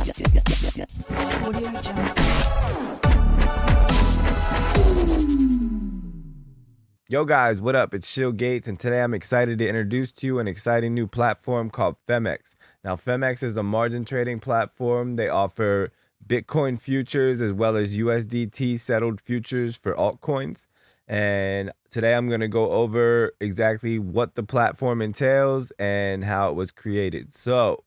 Audio Jungle. Yo guys, what up? It's Shill Gates, and today I'm excited to introduce to you an exciting new platform called Phemex. Now, Phemex is a margin trading platform. They offer Bitcoin futures as well as USDT settled futures for altcoins. And today I'm going to go over exactly what the platform entails and how it was created. So,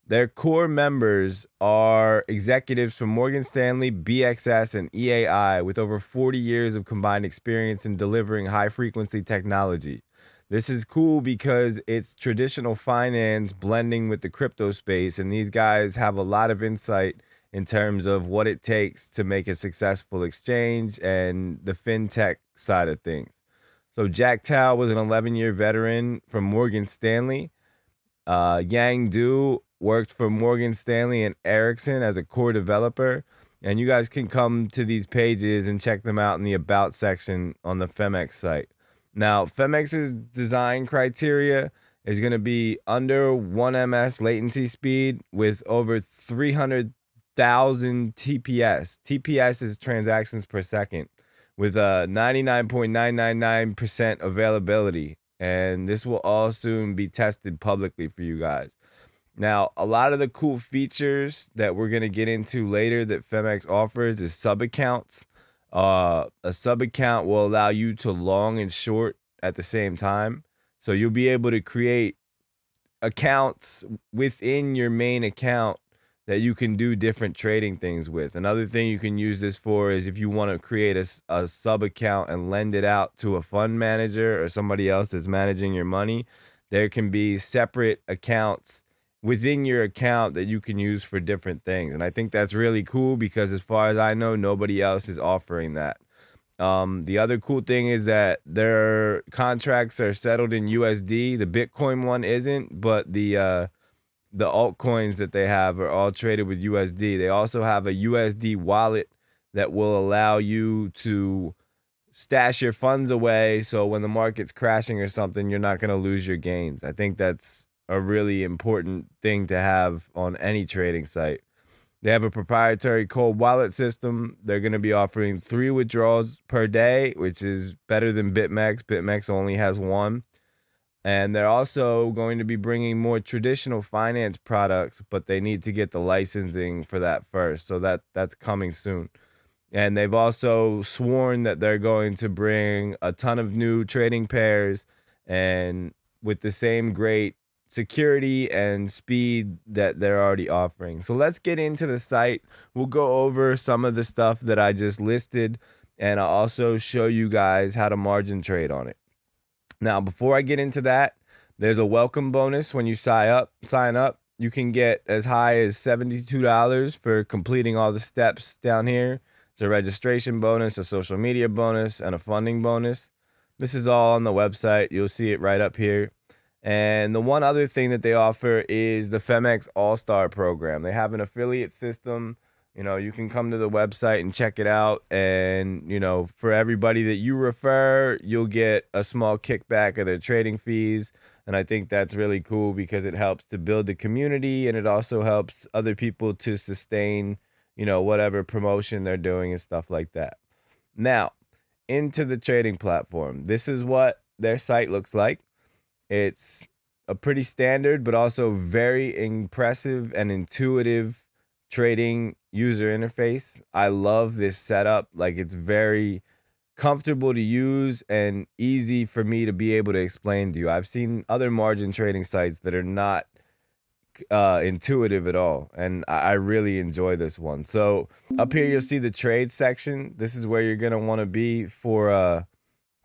their core members are executives from Morgan Stanley, BXS, and EAI with over 40 years of combined experience in delivering high-frequency technology. This is cool because it's traditional finance blending with the crypto space, and these guys have a lot of insight in terms of what it takes to make a successful exchange and the fintech side of things. So Jack Tao was an 11-year veteran from Morgan Stanley. Yang Du worked for Morgan Stanley and Ericsson as a core developer. And you guys can come to these pages and check them out in the About section on the Phemex site. Now, Phemex's design criteria is going to be under 1 ms latency speed with over 300,000 TPS. TPS is transactions per second with a 99.999% availability. And this will all soon be tested publicly for you guys. Now, a lot of the cool features that we're going to get into later that Phemex offers is sub-accounts. A sub-account will allow you to long and short at the same time. So you'll be able to create accounts within your main account that you can do different trading things with. Another thing you can use this for is if you want to create a sub-account and lend it out to a fund manager or somebody else that's managing your money, there can be separate accounts within your account that you can use for different things. And I think that's really cool because as far as I know, nobody else is offering that. The other cool thing is that their contracts are settled in USD. The Bitcoin one isn't, but the altcoins that they have are all traded with USD. They also have a USD wallet that will allow you to stash your funds away so when the market's crashing or something, you're not going to lose your gains. I think that's a really important thing to have on any trading site. They have a proprietary cold wallet system. They're going to be offering 3 withdrawals per day, which is better than BitMEX. BitMEX only has 1. And they're also going to be bringing more traditional finance products, but they need to get the licensing for that first. So that's coming soon. And they've also sworn that they're going to bring a ton of new trading pairs and with the same great security and speed that they're already offering. So let's get into the site. We'll go over some of the stuff that I just listed, and I'll also show you guys how to margin trade on it. Now, before I get into that, there's a welcome bonus when you sign up. You can get as high as $72 for completing all the steps down here. It's a registration bonus, a social media bonus, and a funding bonus. This is all on the website. You'll see it right up here. And the one other thing that they offer is the Phemex All-Star program. They have an affiliate system. You know, you can come to the website and check it out. And, you know, for everybody that you refer, you'll get a small kickback of their trading fees. And I think that's really cool because it helps to build the community and it also helps other people to sustain, you know, whatever promotion they're doing and stuff like that. Now, into the trading platform. This is what their site looks like. It's a pretty standard, but also very impressive and intuitive trading user interface. I love this setup. Like, it's very comfortable to use and easy for me to be able to explain to you. I've seen other margin trading sites that are not intuitive at all, and I really enjoy this one. So up here you'll see the trade section. This is where you're gonna want to be for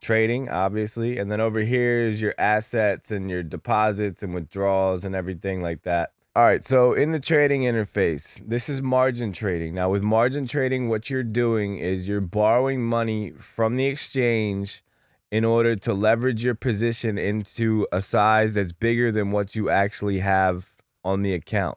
trading, obviously. And then over here is your assets and your deposits and withdrawals and everything like that. All right, so in the trading interface, this is margin trading. Now with margin trading, what you're doing is you're borrowing money from the exchange in order to leverage your position into a size that's bigger than what you actually have on the account.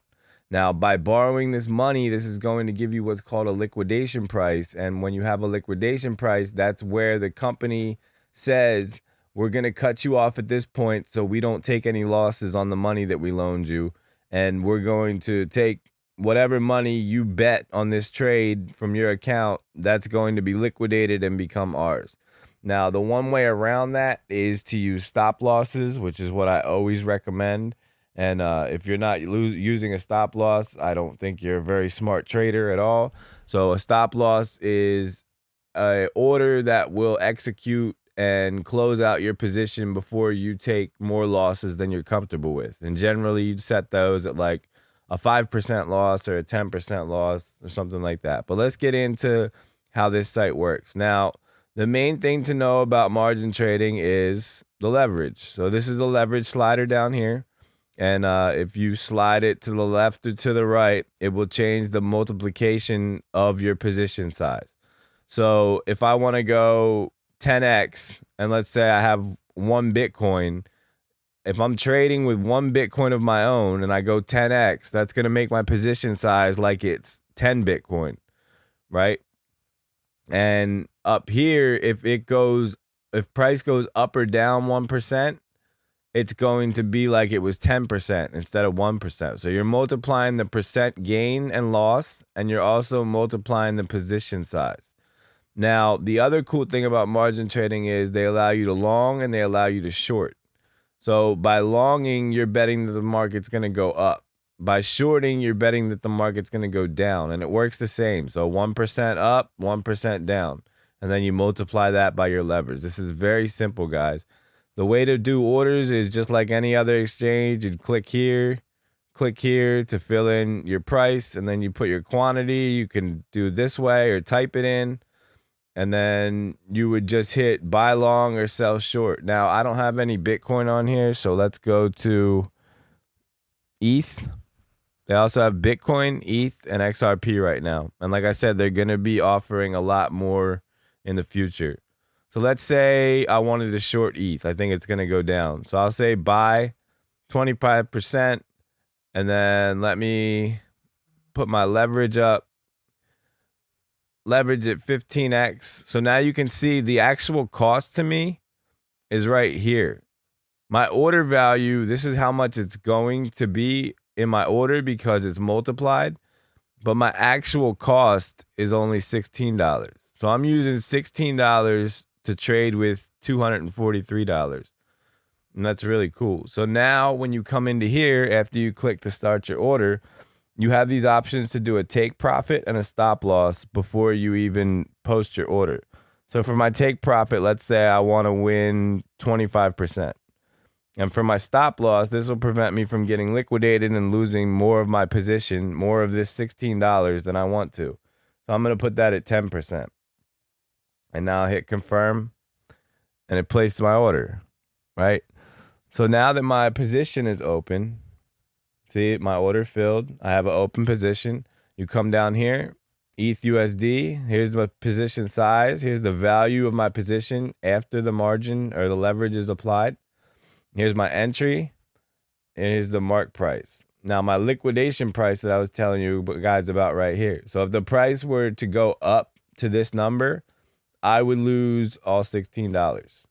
Now, by borrowing this money, this is going to give you what's called a liquidation price. And when you have a liquidation price, that's where the company says, we're going to cut you off at this point so we don't take any losses on the money that we loaned you. And we're going to take whatever money you bet on this trade from your account, that's going to be liquidated and become ours. Now, the one way around that is to use stop losses, which is what I always recommend. And if you're not using a stop loss, I don't think you're a very smart trader at all. So a stop loss is a order that will execute and close out your position before you take more losses than you're comfortable with. And generally, you'd set those at like a 5% loss or a 10% loss or something like that. But let's get into how this site works. Now, the main thing to know about margin trading is the leverage. So this is the leverage slider down here. And if you slide it to the left or to the right, it will change the multiplication of your position size. So if I want to go 10x, and let's say I have 1 Bitcoin, if I'm trading with 1 Bitcoin of my own and I go 10x, that's going to make my position size like it's 10 Bitcoin, right? And up here, if price goes up or down 1%, it's going to be like it was 10% instead of 1%. So you're multiplying the percent gain and loss, and you're also multiplying the position size. Now, the other cool thing about margin trading is they allow you to long and they allow you to short. So by longing, you're betting that the market's going to go up. By shorting, you're betting that the market's going to go down. And it works the same. So 1% up, 1% down. And then you multiply that by your leverage. This is very simple, guys. The way to do orders is just like any other exchange. You'd click here to fill in your price, and then you put your quantity. You can do this way or type it in. And then you would just hit buy long or sell short. Now, I don't have any Bitcoin on here, so let's go to ETH. They also have Bitcoin, ETH, and XRP right now. And like I said, they're going to be offering a lot more in the future. So let's say I wanted to short ETH. I think it's going to go down. So I'll say buy 25%, and then let me put my leverage up. Leverage at 15x. So now you can see the actual cost to me is right here. My order value, this is how much it's going to be in my order because it's multiplied. But my actual cost is only $16. So I'm using $16 to trade with $243. And that's really cool. So now when you come into here, after you click to start your order, you have these options to do a take profit and a stop loss before you even post your order. So for my take profit, let's say I want to win 25%. And for my stop loss, this will prevent me from getting liquidated and losing more of my position, more of this $16 than I want to. So I'm going to put that at 10%. And now I'll hit confirm, and it placed my order, right? So now that my position is open, see, my order filled. I have an open position. You come down here, ETH USD. Here's my position size. Here's the value of my position after the margin or the leverage is applied. Here's my entry. And here's the mark price. Now, my liquidation price that I was telling you guys about right here. So if the price were to go up to this number, I would lose all $16.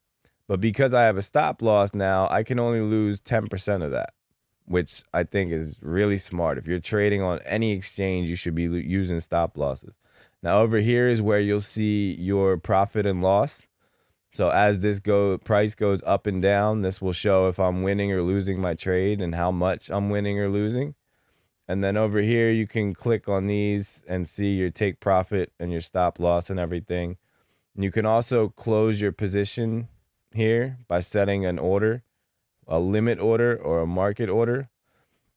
But because I have a stop loss now, I can only lose 10% of that, which I think is really smart. If you're trading on any exchange, you should be using stop losses. Now over here is where you'll see your profit and loss. So as this price goes up and down, this will show if I'm winning or losing my trade and how much I'm winning or losing. And then over here, you can click on these and see your take profit and your stop loss and everything. And you can also close your position here by setting an order, a limit order or a market order.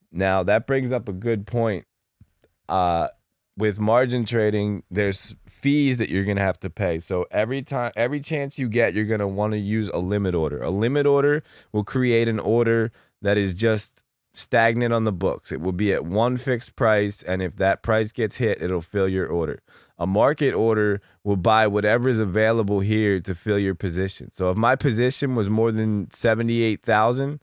Now that brings up a good point. With margin trading, there's fees that you're going to have to pay. So every chance you get, you're going to want to use a limit order. A limit order will create an order that is just stagnant on the books. It will be at one fixed price, and if that price gets hit, it'll fill your order. A market order will buy whatever is available here to fill your position. So if my position was more than 78,000,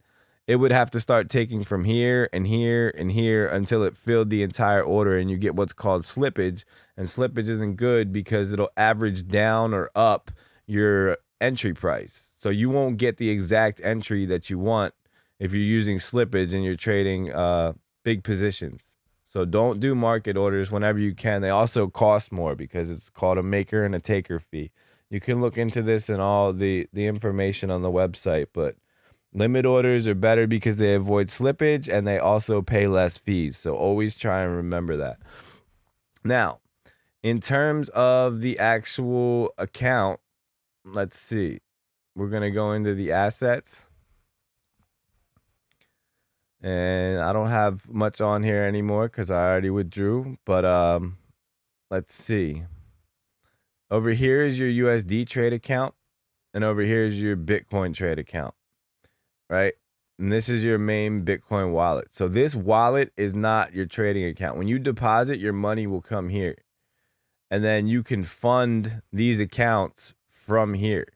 it would have to start taking from here and here and here until it filled the entire order, and you get what's called slippage. And slippage isn't good because it'll average down or up your entry price. So you won't get the exact entry that you want if you're using slippage and you're trading big positions. So don't do market orders whenever you can. They also cost more because it's called a maker and a taker fee. You can look into this and all the information on the website, but limit orders are better because they avoid slippage and they also pay less fees. So always try and remember that. Now, in terms of the actual account, let's see. We're going to go into the assets. And I don't have much on here anymore because I already withdrew. But let's see. Over here is your USD trade account. And over here is your Bitcoin trade account. Right? And this is your main Bitcoin wallet. So this wallet is not your trading account. When you deposit, your money will come here. And then you can fund these accounts from here.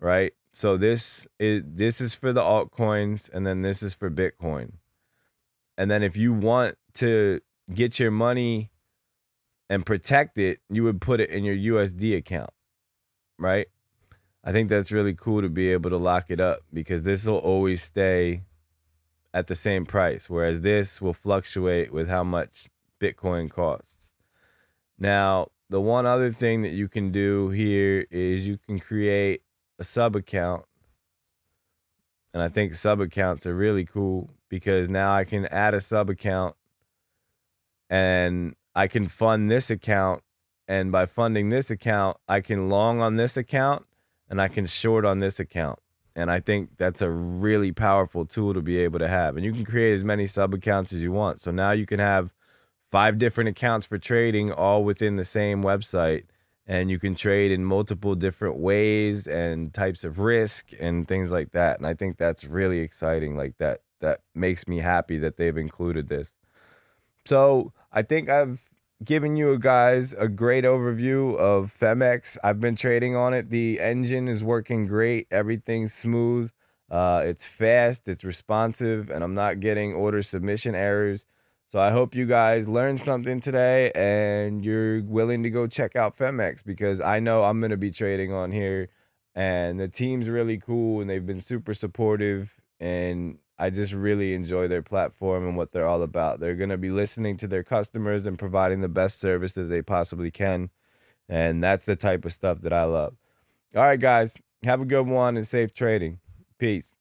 Right? So this is for the altcoins, and then this is for Bitcoin. And then if you want to get your money and protect it, you would put it in your USD account, right? I think that's really cool to be able to lock it up because this will always stay at the same price, whereas this will fluctuate with how much Bitcoin costs. Now, the one other thing that you can do here is you can create a sub account. And I think sub accounts are really cool because now I can add a sub account and I can fund this account. And by funding this account, I can long on this account and I can short on this account. And I think that's a really powerful tool to be able to have. And you can create as many sub accounts as you want. So now you can have 5 different accounts for trading all within the same website. And you can trade in multiple different ways and types of risk and things like that. And I think that's really exciting. Like that makes me happy that they've included this. So I think I've given you guys a great overview of Phemex. I've been trading on it. The engine is working great. Everything's smooth. It's fast. It's responsive. And I'm not getting order submission errors. So I hope you guys learned something today and you're willing to go check out Phemex because I know I'm going to be trading on here and the team's really cool and they've been super supportive and I just really enjoy their platform and what they're all about. They're going to be listening to their customers and providing the best service that they possibly can. And that's the type of stuff that I love. All right, guys, have a good one and safe trading. Peace.